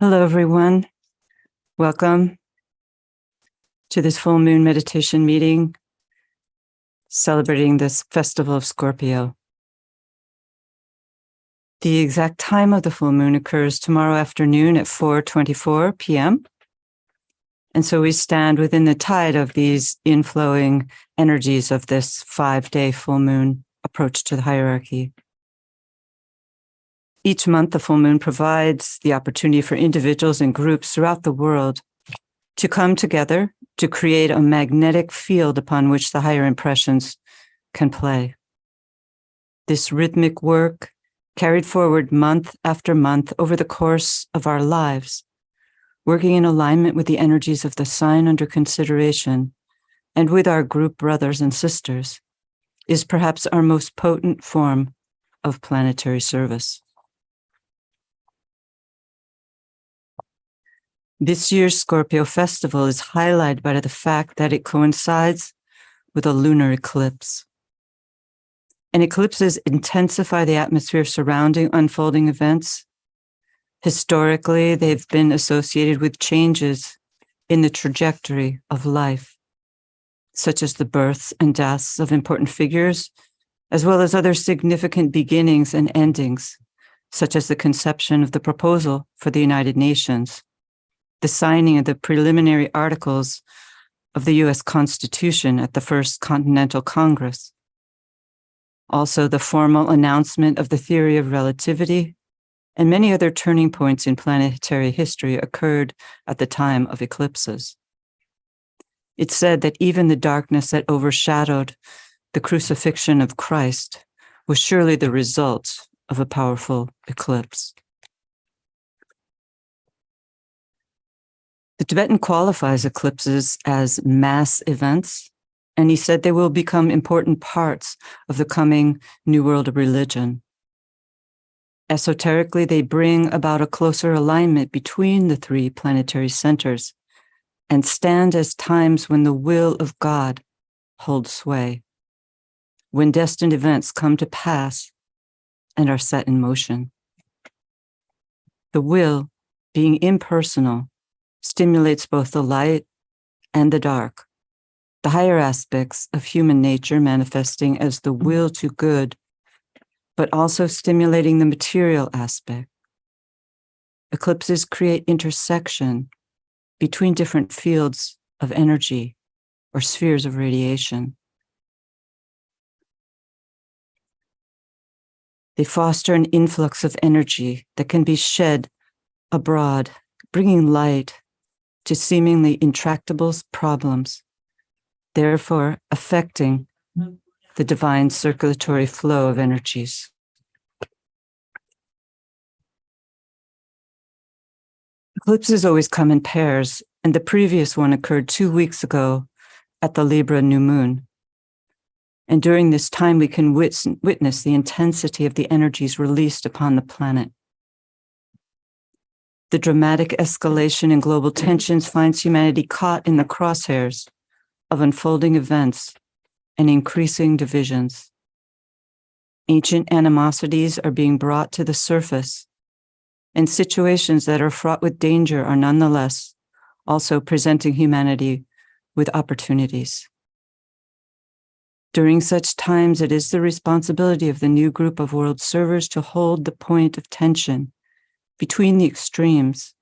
Hello, everyone. Welcome to this full moon meditation meeting celebrating this festival of Scorpio. The exact time of the full moon occurs tomorrow afternoon at 4:24 p.m. And so we stand within the tide of these inflowing energies of this 5-day full moon approach to the hierarchy. Each month, the full moon provides the opportunity for individuals and groups throughout the world to come together to create a magnetic field upon which the higher impressions can play. This rhythmic work, carried forward month after month over the course of our lives, working in alignment with the energies of the sign under consideration and with our group brothers and sisters, is perhaps our most potent form of planetary service. This year's Scorpio festival is highlighted by the fact that it coincides with a lunar eclipse. And eclipses intensify the atmosphere surrounding unfolding events. Historically, they've been associated with changes in the trajectory of life, such as the births and deaths of important figures, as well as other significant beginnings and endings, such as the conception of the proposal for the United Nations, the signing of the preliminary articles of the U.S. Constitution at the First Continental Congress. Also, the formal announcement of the theory of relativity and many other turning points in planetary history occurred at the time of eclipses. It's said that even the darkness that overshadowed the crucifixion of Christ was surely the result of a powerful eclipse. The Tibetan qualifies eclipses as mass events, and he said they will become important parts of the coming New World religion. Esoterically, they bring about a closer alignment between the three planetary centers and stand as times when the will of God holds sway, when destined events come to pass and are set in motion. The will, being impersonal, stimulates both the light and the dark, the higher aspects of human nature manifesting as the will to good, but also stimulating the material aspect. Eclipses create intersection between different fields of energy or spheres of radiation. They foster an influx of energy that can be shed abroad, bringing light to seemingly intractable problems, therefore affecting the divine circulatory flow of energies. Eclipses always come in pairs, and the previous one occurred 2 weeks ago at the Libra new moon. And during this time, we can witness the intensity of the energies released upon the planet. The dramatic escalation in global tensions finds humanity caught in the crosshairs of unfolding events and increasing divisions. Ancient animosities are being brought to the surface, and situations that are fraught with danger are nonetheless also presenting humanity with opportunities. During such times, it is the responsibility of the new group of world servers to hold the point of tension between the extremes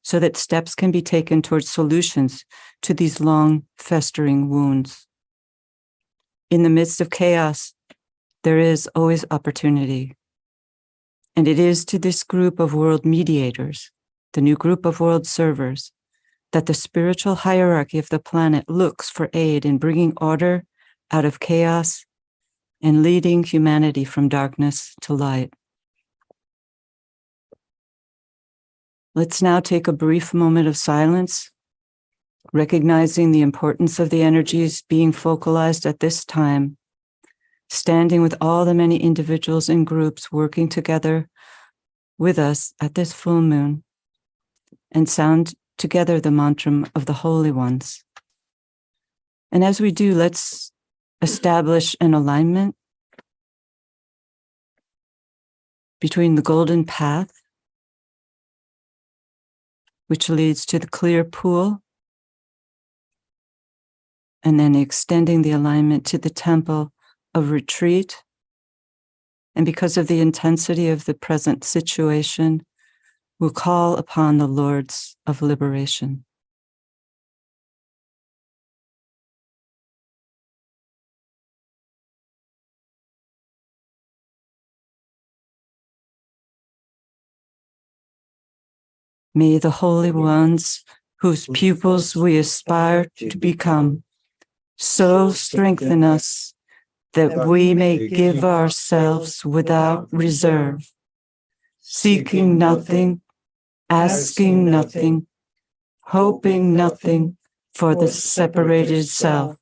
so that steps can be taken towards solutions to these long festering wounds. In the midst of chaos, there is always opportunity. And it is to this group of world mediators, the new group of world servers, that the spiritual hierarchy of the planet looks for aid in bringing order out of chaos and leading humanity from darkness to light. Let's now take a brief moment of silence, recognizing the importance of the energies being focalized at this time, standing with all the many individuals and groups working together with us at this full moon, and sound together the mantra of the holy ones. And as we do, let's establish an alignment between the golden path which leads to the clear pool, and then extending the alignment to the temple of retreat. And because of the intensity of the present situation, we'll call upon the Lords of Liberation. May the holy ones, whose pupils we aspire to become, so strengthen us that we may give ourselves without reserve, seeking nothing, asking nothing, hoping nothing for the separated self.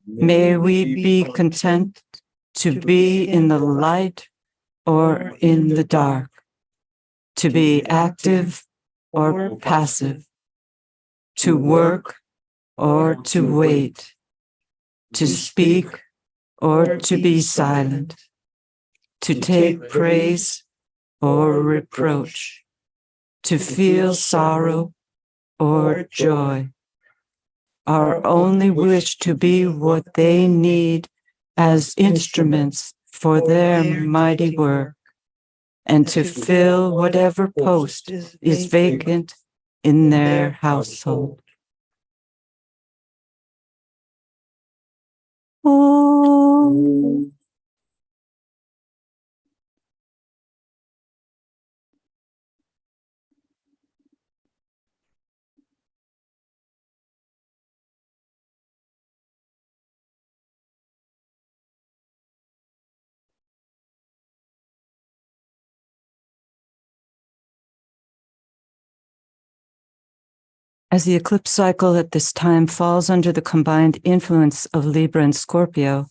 May we be content to be in the light or in the dark, to be active or passive, to work or to wait, to speak or to be silent, to take praise or reproach, to feel sorrow or joy. Our only wish to be what they need as instruments for their mighty work, and to fill whatever post is vacant in their household. Om. As the eclipse cycle at this time falls under the combined influence of Libra and Scorpio,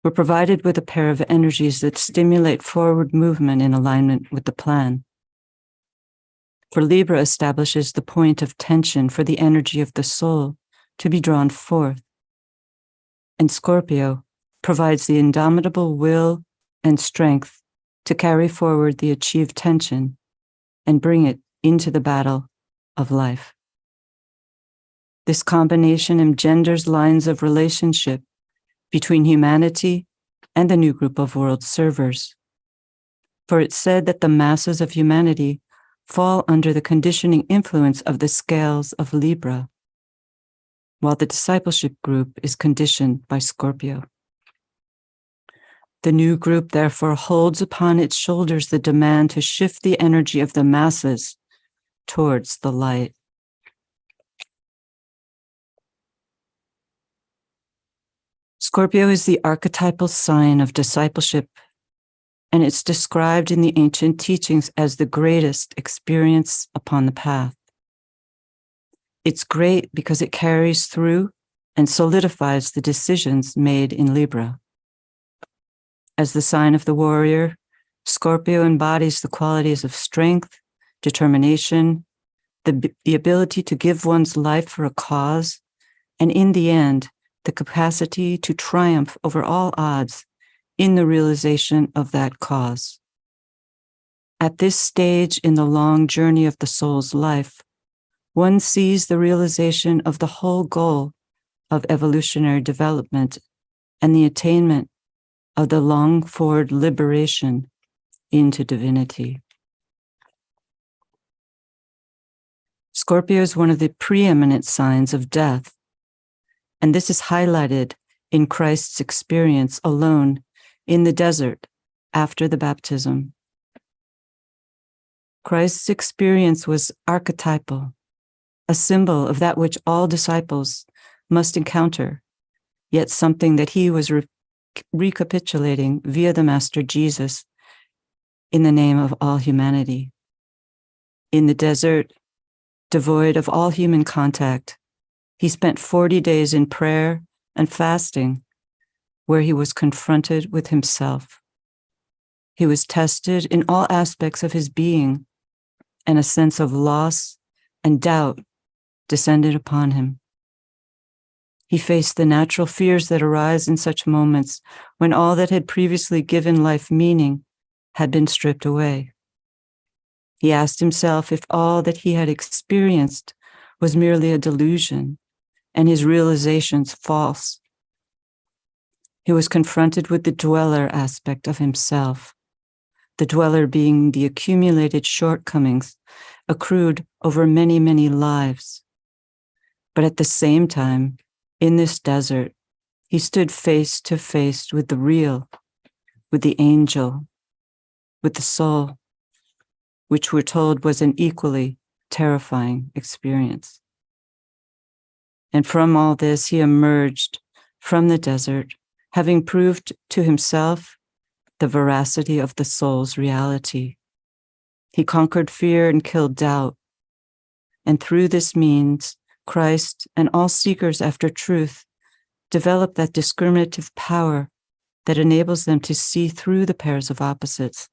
we're provided with a pair of energies that stimulate forward movement in alignment with the plan. For Libra establishes the point of tension for the energy of the soul to be drawn forth, and Scorpio provides the indomitable will and strength to carry forward the achieved tension and bring it into the battle of life. This combination engenders lines of relationship between humanity and the new group of world servers. For it's said that the masses of humanity fall under the conditioning influence of the scales of Libra, while the discipleship group is conditioned by Scorpio. The new group therefore holds upon its shoulders the demand to shift the energy of the masses towards the light. Scorpio is the archetypal sign of discipleship, and it's described in the ancient teachings as the greatest experience upon the path. It's great because it carries through and solidifies the decisions made in Libra. As the sign of the warrior, Scorpio embodies the qualities of strength, determination, the ability to give one's life for a cause, and in the end, the capacity to triumph over all odds in the realization of that cause. At this stage in the long journey of the soul's life, one sees the realization of the whole goal of evolutionary development and the attainment of the longed-for liberation into divinity. Scorpio is one of the preeminent signs of death, and this is highlighted in Christ's experience alone in the desert after the baptism. Christ's experience was archetypal, a symbol of that which all disciples must encounter, yet something that he was recapitulating via the Master Jesus in the name of all humanity. In the desert, devoid of all human contact, he spent 40 days in prayer and fasting, where he was confronted with himself. He was tested in all aspects of his being, and a sense of loss and doubt descended upon him. He faced the natural fears that arise in such moments when all that had previously given life meaning had been stripped away. He asked himself if all that he had experienced was merely a delusion and his realizations false. He was confronted with the dweller aspect of himself, the dweller being the accumulated shortcomings accrued over many, many lives. But at the same time, in this desert, he stood face to face with the real, with the angel, with the soul, which we're told was an equally terrifying experience. And from all this, he emerged from the desert, having proved to himself the veracity of the soul's reality. He conquered fear and killed doubt. And through this means, Christ and all seekers after truth develop that discriminative power that enables them to see through the pairs of opposites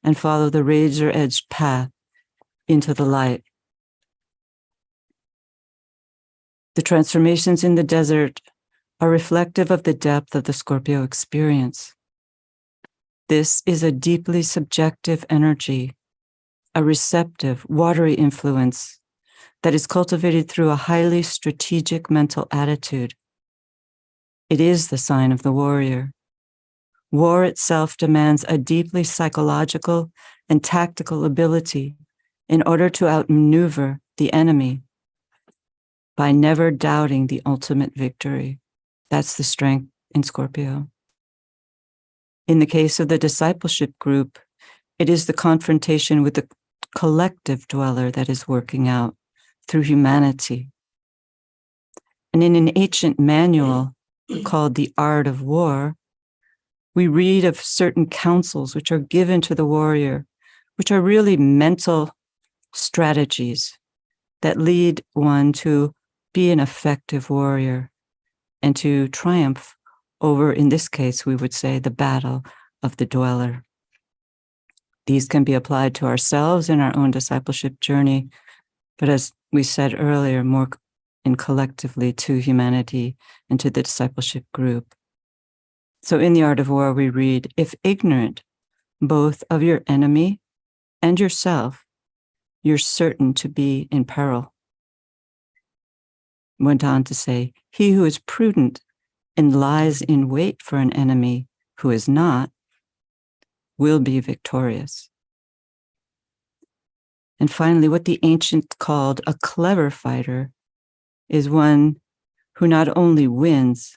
and follow the razor-edged path into the light. The transformations in the desert are reflective of the depth of the Scorpio experience. This is a deeply subjective energy, a receptive, watery influence that is cultivated through a highly strategic mental attitude. It is the sign of the warrior. War itself demands a deeply psychological and tactical ability in order to outmaneuver the enemy by never doubting the ultimate victory. That's the strength in Scorpio. In the case of the discipleship group, it is the confrontation with the collective dweller that is working out through humanity. And in an ancient manual called The Art of War, we read of certain counsels which are given to the warrior, which are really mental strategies that lead one to be an effective warrior and to triumph over, in this case, we would say, the battle of the dweller. These can be applied to ourselves in our own discipleship journey, but as we said earlier, more collectively to humanity and to the discipleship group. So in The Art of War, we read, if ignorant both of your enemy and yourself, you're certain to be in peril. Went on to say, he who is prudent and lies in wait for an enemy who is not, will be victorious. And finally, what the ancients called a clever fighter is one who not only wins,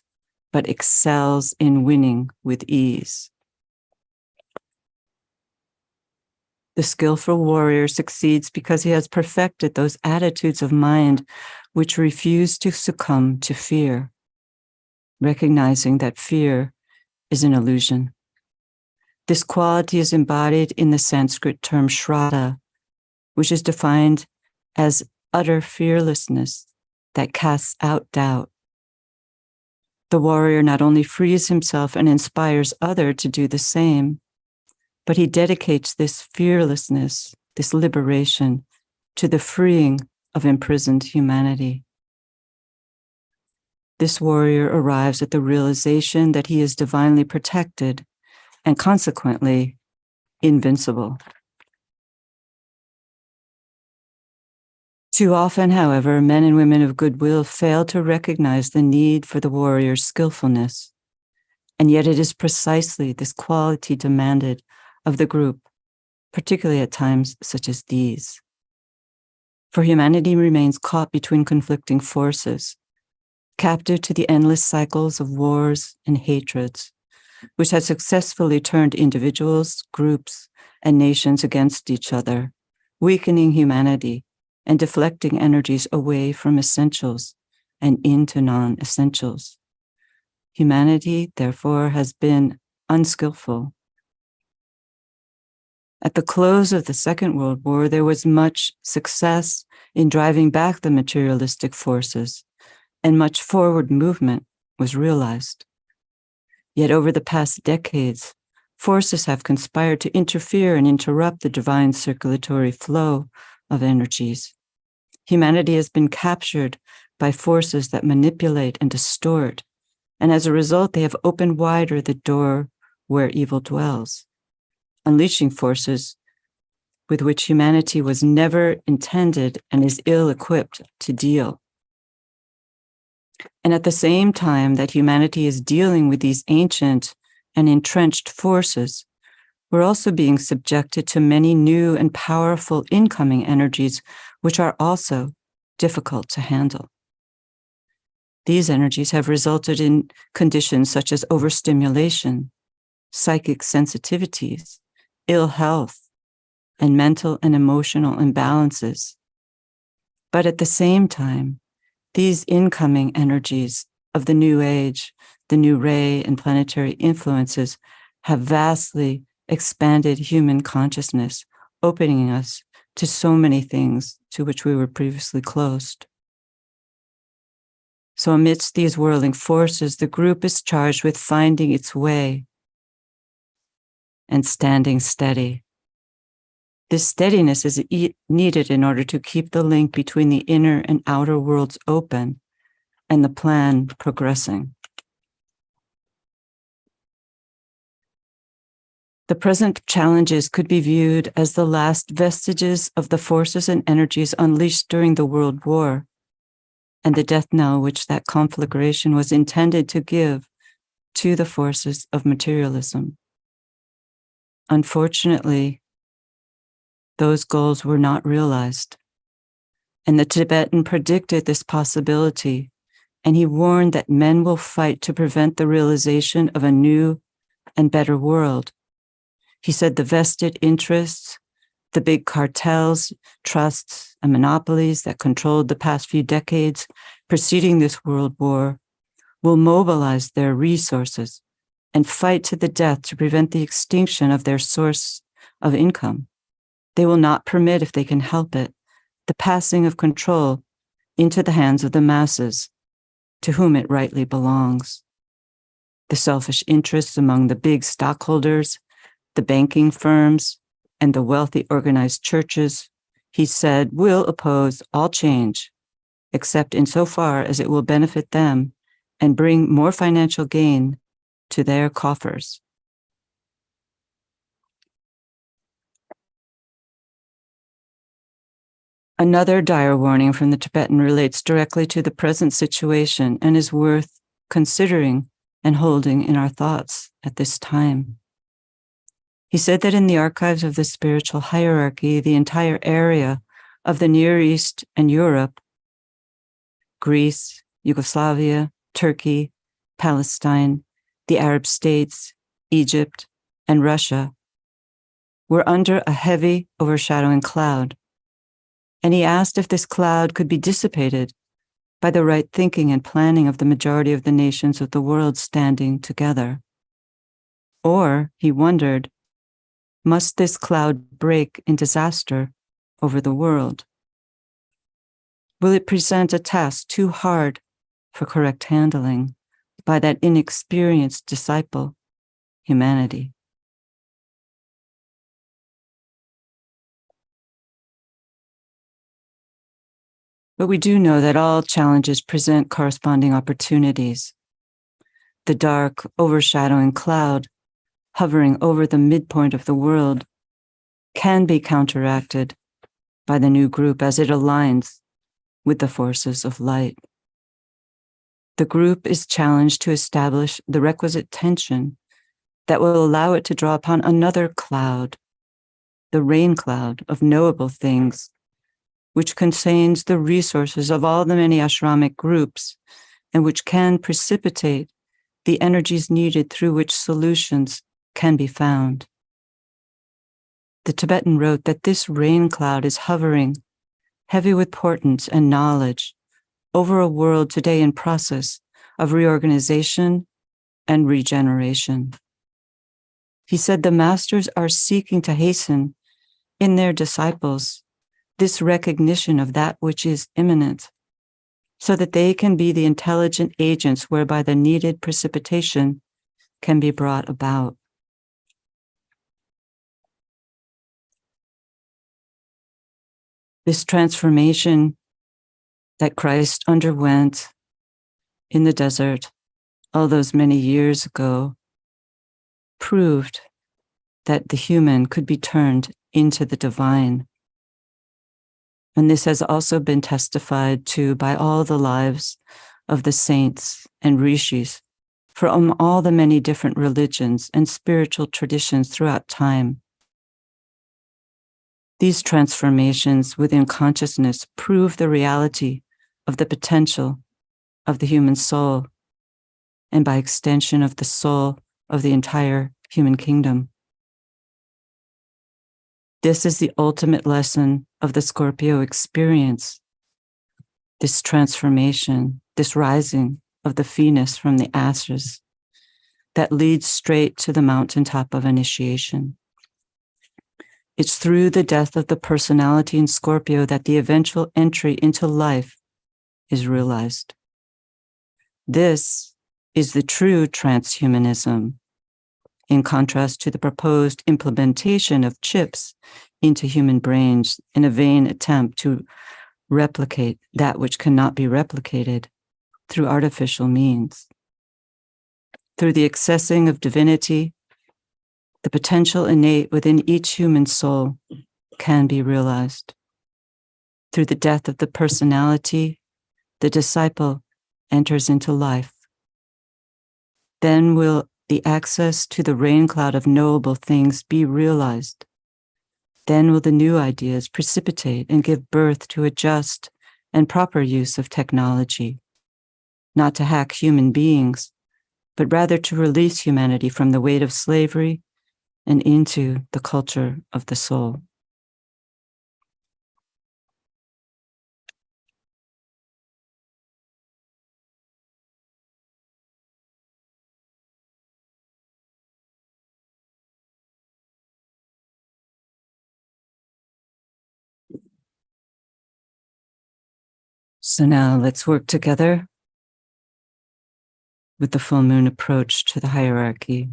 but excels in winning with ease. The skillful warrior succeeds because he has perfected those attitudes of mind which refuse to succumb to fear, recognizing that fear is an illusion. This quality is embodied in the Sanskrit term shraddha, which is defined as utter fearlessness that casts out doubt. The warrior not only frees himself and inspires others to do the same, but he dedicates this fearlessness, this liberation, to the freeing of imprisoned humanity. This warrior arrives at the realization that he is divinely protected and consequently invincible. Too often, however, men and women of goodwill fail to recognize the need for the warrior's skillfulness, and yet it is precisely this quality demanded of the group, particularly at times such as these. For humanity remains caught between conflicting forces, captive to the endless cycles of wars and hatreds, which has successfully turned individuals, groups, and nations against each other, weakening humanity and deflecting energies away from essentials and into non-essentials. Humanity, therefore, has been unskillful. At the close of the Second World War, there was much success in driving back the materialistic forces, and much forward movement was realized. Yet over the past decades, forces have conspired to interfere and interrupt the divine circulatory flow of energies. Humanity has been captured by forces that manipulate and distort, and as a result, they have opened wider the door where evil dwells, unleashing forces with which humanity was never intended and is ill-equipped to deal. And at the same time that humanity is dealing with these ancient and entrenched forces, we're also being subjected to many new and powerful incoming energies, which are also difficult to handle. These energies have resulted in conditions such as overstimulation, psychic sensitivities, ill health, and mental and emotional imbalances. But at the same time, these incoming energies of the new age, the new ray and planetary influences have vastly expanded human consciousness, opening us to so many things to which we were previously closed. So amidst these whirling forces, the group is charged with finding its way and standing steady. This steadiness is needed in order to keep the link between the inner and outer worlds open and the plan progressing. The present challenges could be viewed as the last vestiges of the forces and energies unleashed during the World War and the death knell which that conflagration was intended to give to the forces of materialism. Unfortunately, those goals were not realized, and the Tibetan predicted this possibility, and he warned that men will fight to prevent the realization of a new and better world. He said the vested interests, the big cartels, trusts, and monopolies that controlled the past few decades preceding this world war will mobilize their resources and fight to the death to prevent the extinction of their source of income. They will not permit, if they can help it, the passing of control into the hands of the masses, to whom it rightly belongs. The selfish interests among the big stockholders, the banking firms, and the wealthy organized churches, he said, will oppose all change, except insofar as it will benefit them and bring more financial gain to their coffers. Another dire warning from the Tibetan relates directly to the present situation and is worth considering and holding in our thoughts at this time. He said that in the archives of the spiritual hierarchy, the entire area of the Near East and Europe, Greece, Yugoslavia, Turkey, Palestine, the Arab states, Egypt, and Russia, were under a heavy overshadowing cloud. And he asked if this cloud could be dissipated by the right thinking and planning of the majority of the nations of the world standing together. Or, he wondered, must this cloud break in disaster over the world? Will it present a task too hard for correct handling by that inexperienced disciple, humanity? But we do know that all challenges present corresponding opportunities. The dark, overshadowing cloud hovering over the midpoint of the world can be counteracted by the new group as it aligns with the forces of light. The group is challenged to establish the requisite tension that will allow it to draw upon another cloud, the rain cloud of knowable things, which contains the resources of all the many ashramic groups and which can precipitate the energies needed through which solutions can be found. The Tibetan wrote that this rain cloud is hovering, heavy with portents and knowledge, over a world today in process of reorganization and regeneration. He said the masters are seeking to hasten in their disciples this recognition of that which is imminent, so that they can be the intelligent agents whereby the needed precipitation can be brought about. This transformation that Christ underwent in the desert all those many years ago proved that the human could be turned into the divine. And this has also been testified to by all the lives of the saints and rishis from all the many different religions and spiritual traditions throughout time. These transformations within consciousness prove the reality of the potential of the human soul, and by extension of the soul of the entire human kingdom. This is the ultimate lesson of the Scorpio experience, this transformation, this rising of the Phoenix from the ashes that leads straight to the mountaintop of initiation. It's through the death of the personality in Scorpio that the eventual entry into life is realized. This is the true transhumanism, in contrast to the proposed implementation of chips into human brains in a vain attempt to replicate that which cannot be replicated through artificial means. Through the accessing of divinity, the potential innate within each human soul can be realized. Through the death of the personality, the disciple enters into life. Then will the access to the rain cloud of knowable things be realized. Then will the new ideas precipitate and give birth to a just and proper use of technology, not to hack human beings, but rather to release humanity from the weight of slavery and into the culture of the soul. So now let's work together with the full moon approach to the hierarchy.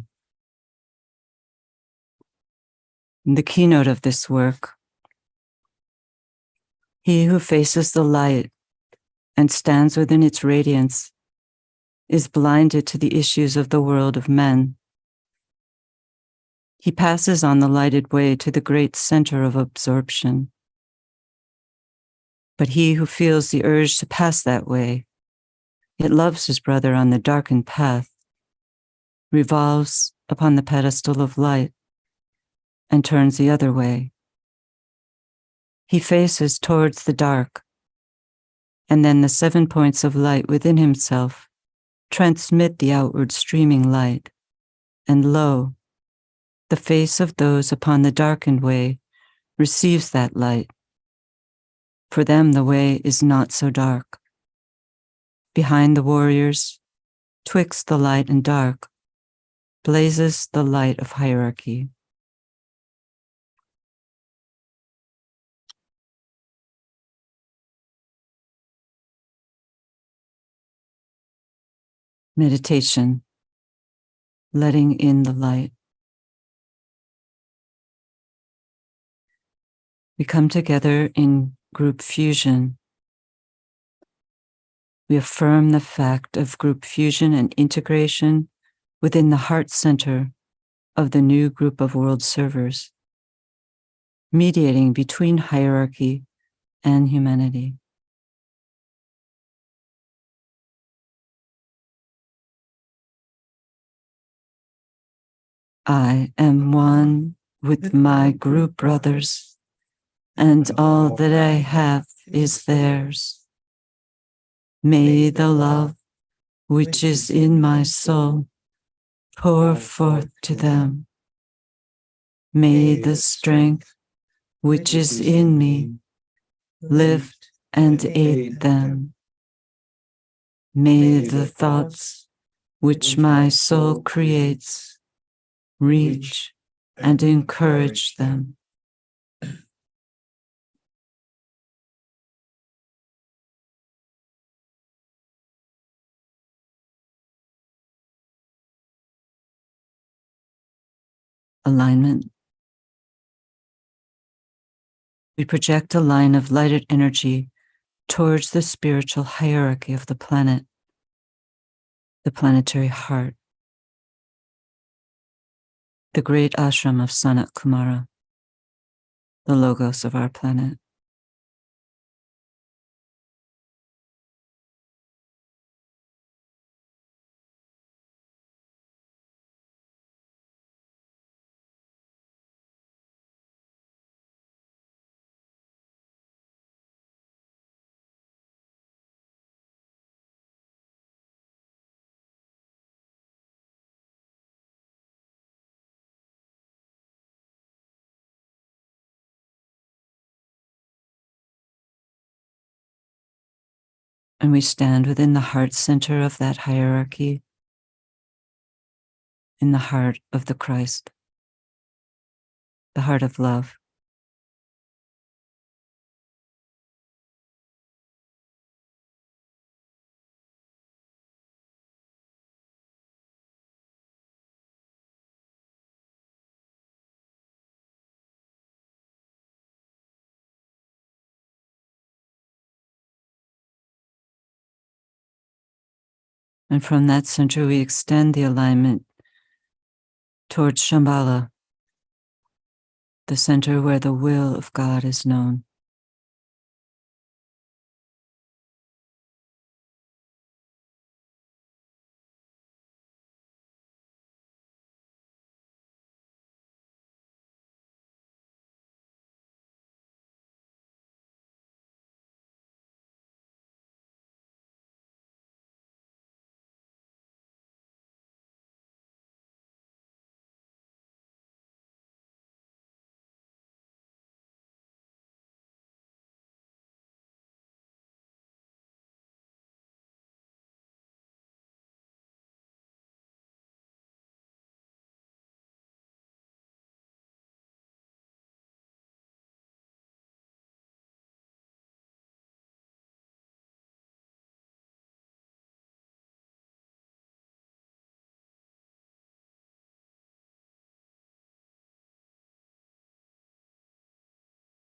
In the keynote of this work, he who faces the light and stands within its radiance is blinded to the issues of the world of men. He passes on the lighted way to the great center of absorption. But he who feels the urge to pass that way, yet loves his brother on the darkened path, revolves upon the pedestal of light and turns the other way. He faces towards the dark, and then the 7 points of light within himself transmit the outward streaming light, and lo, the face of those upon the darkened way receives that light. For them the way is not so dark. Behind the warriors, twixt the light and dark, blazes the light of hierarchy. Meditation, letting in the light. We come together in group fusion. We affirm the fact of group fusion and integration within the heart center of the new group of world servers, mediating between hierarchy and humanity. I am one with my group brothers, and all that I have is theirs. May the love which is in my soul pour forth to them. May the strength which is in me lift and aid them. May the thoughts which my soul creates reach and encourage them. Alignment. We project a line of lighted energy towards the spiritual hierarchy of the planet, the planetary heart, the great ashram of Sanat Kumara. the logos of our planet. And we stand within the heart center of that hierarchy, in the heart of the Christ, the heart of love. And from that center, we extend the alignment towards Shambhala, the center where the will of God is known.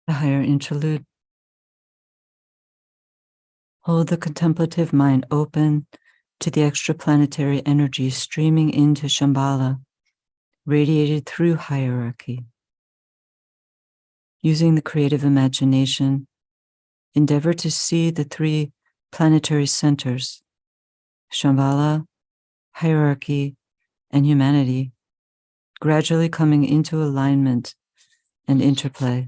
The higher interlude. Hold the contemplative mind open to the extraplanetary energy streaming into Shambhala, radiated through hierarchy. Using the creative imagination, endeavor to see the three planetary centers, Shambhala, hierarchy, and humanity, gradually coming into alignment and interplay.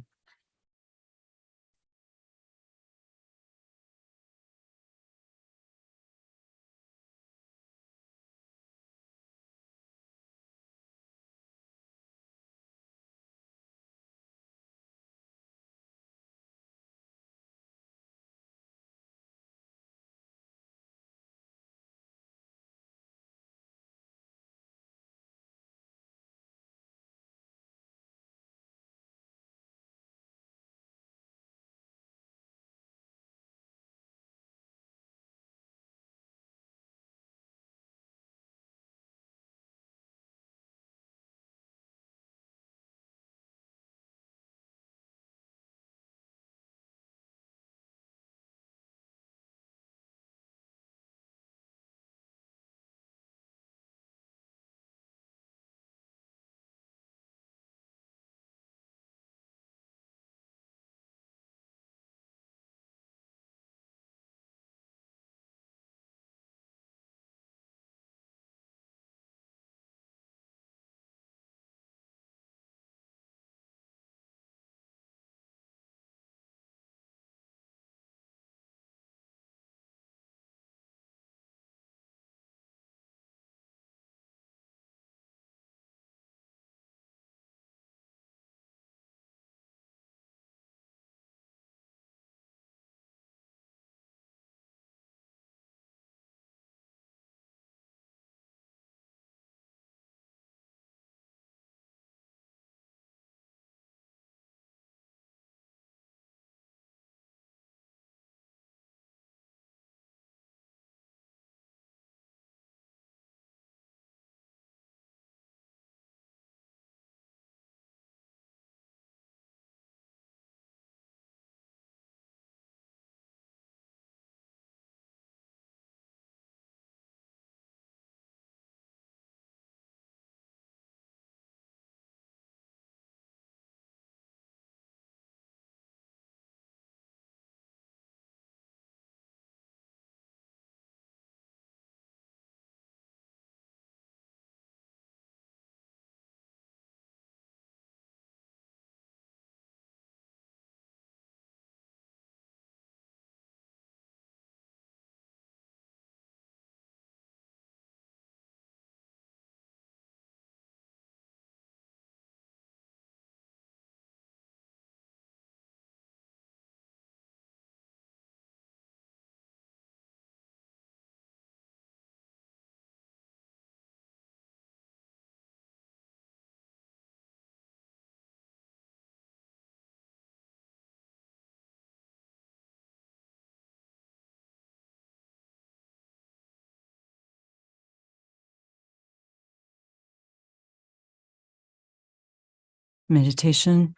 meditation,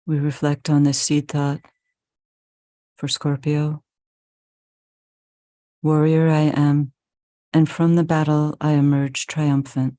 we reflect on this seed thought for Scorpio. Warrior I am, and from the battle I emerge triumphant.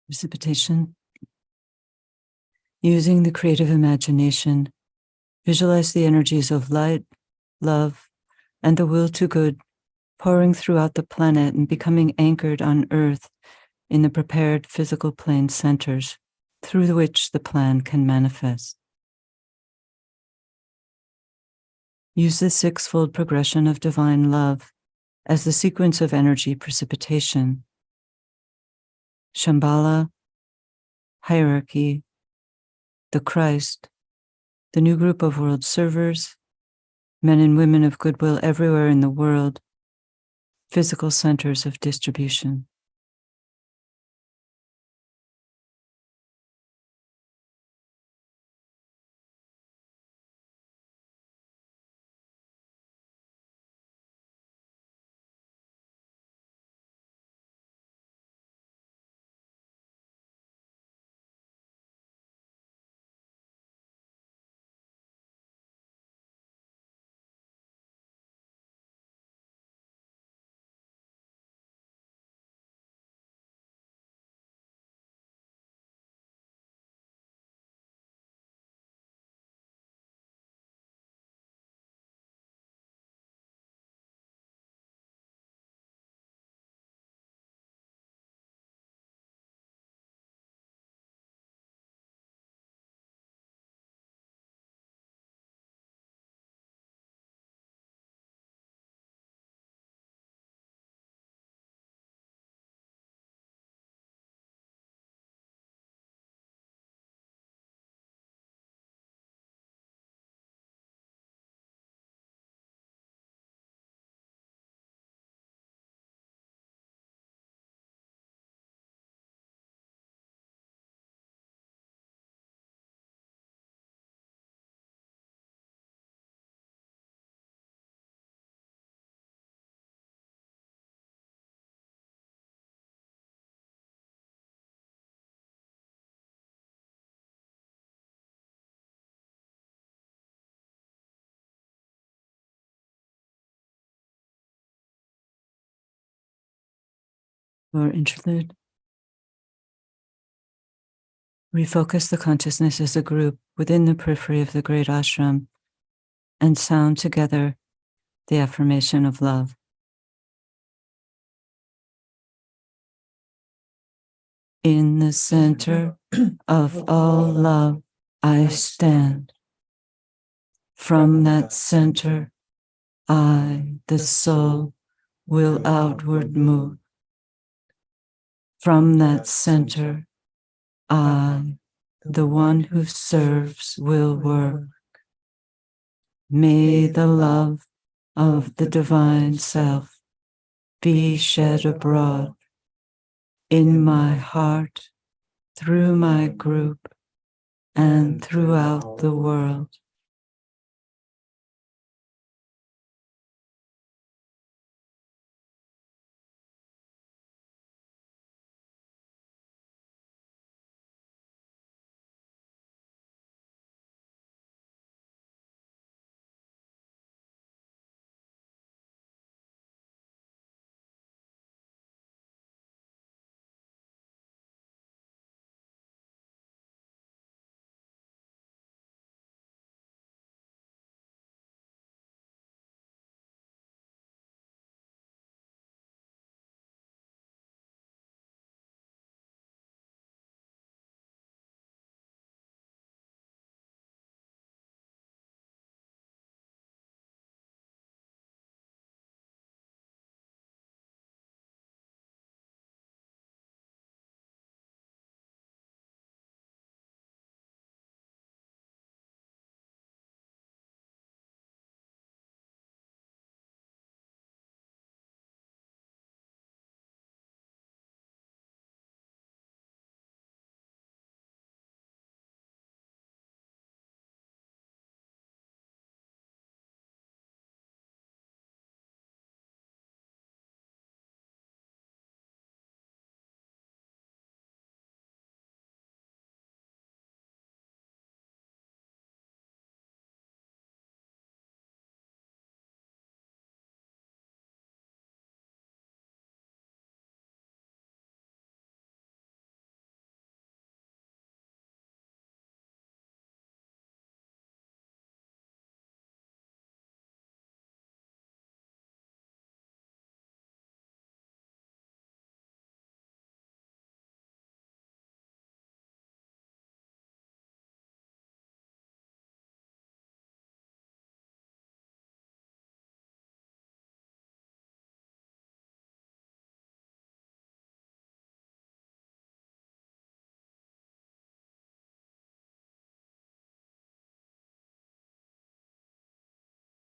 Precipitation. Using the creative imagination, visualize the energies of light, love, and the will to good pouring throughout the planet and becoming anchored on Earth in the prepared physical plane centers through which the plan can manifest. Use the sixfold progression of divine love as the sequence of energy precipitation. Shambhala, hierarchy, the Christ, the new group of world servers, men and women of goodwill everywhere in the world, physical centers of distribution. or interlude. Refocus the consciousness as a group within the periphery of the great ashram and sound together the affirmation of love. In the center of all love, I stand. From that center, I, the soul, will outward move. From that center, I, the one who serves, will work. May the love of the divine self be shed abroad in my heart, through my group, and throughout the world.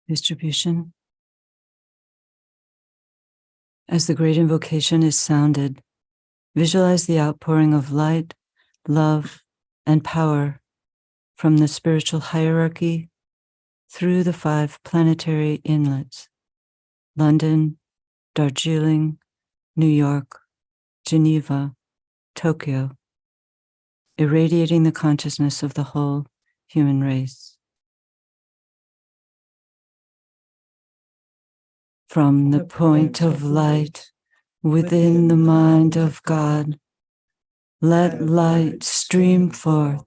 Distribution. As the great invocation is sounded, visualize the outpouring of light, love, and power from the spiritual hierarchy through the 5 planetary inlets: London, Darjeeling, New York, Geneva, Tokyo, irradiating the consciousness of the whole human race. From the point of light within the mind of God, let light stream forth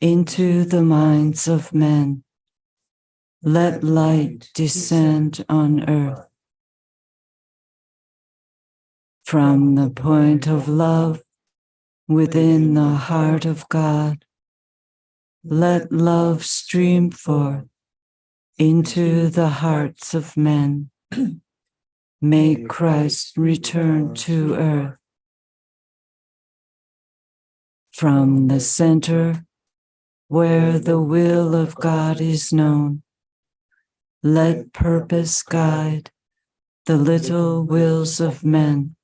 into the minds of men. Let light descend on earth. From the point of love within the heart of God, let love stream forth into the hearts of men. May Christ return to earth. From the center where the will of God is known, let purpose guide the little wills of men,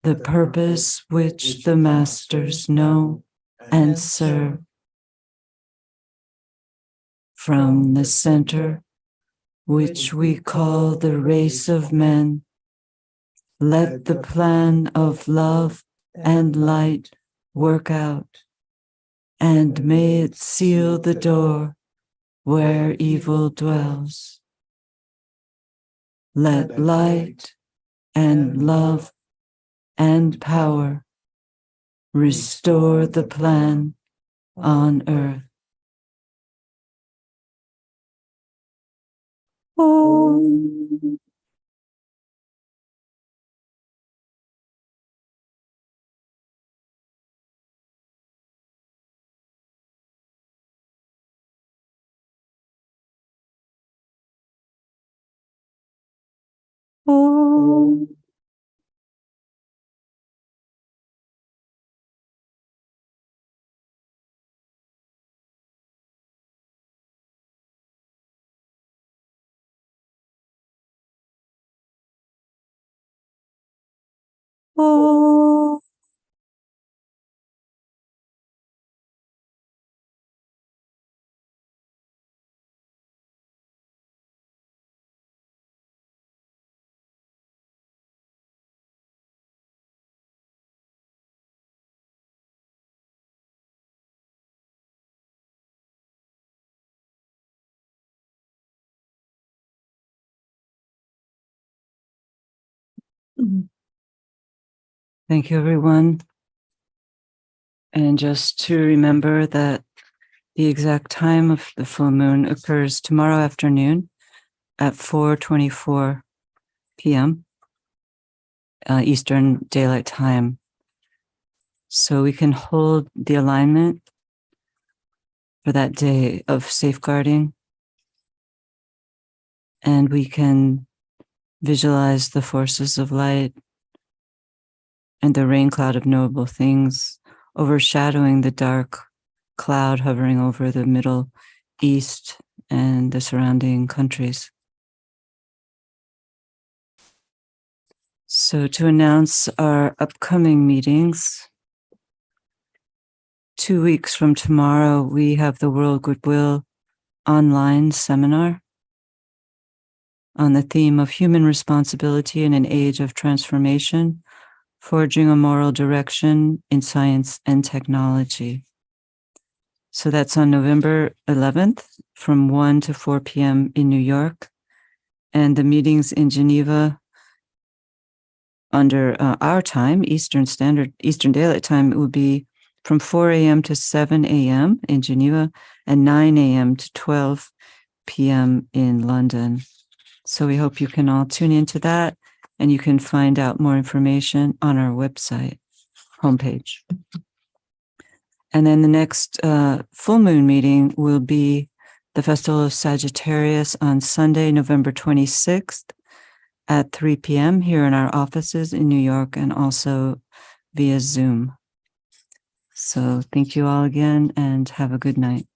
the purpose which the masters know and serve. From the center, which we call the race of men, let the plan of love and light work out, and may it seal the door where evil dwells. Let light and love and power restore the plan on earth. Om. Om. Om. Thank you, everyone. And just to remember that the exact time of the full moon occurs tomorrow afternoon at 4:24 p.m. Eastern Daylight Time. So we can hold the alignment for that day of safeguarding, and we can visualize the forces of light and the rain cloud of knowable things overshadowing the dark cloud hovering over the Middle East and the surrounding countries. So to announce our upcoming meetings, 2 weeks from tomorrow, we have the World Goodwill online seminar on the theme of human responsibility in an age of transformation, forging a moral direction in science and technology. So that's on November 11th from 1 to 4 p.m. in New York. And the meetings in Geneva under our time, Eastern Daylight Time, it would be from 4 a.m. to 7 a.m. in Geneva and 9 a.m. to 12 p.m. in London. So we hope you can all tune into that, and you can find out more information on our website homepage. And then the next full moon meeting will be the Festival of Sagittarius on Sunday, November 26th at 3 p.m. here in our offices in New York and also via Zoom. So thank you all again and have a good night.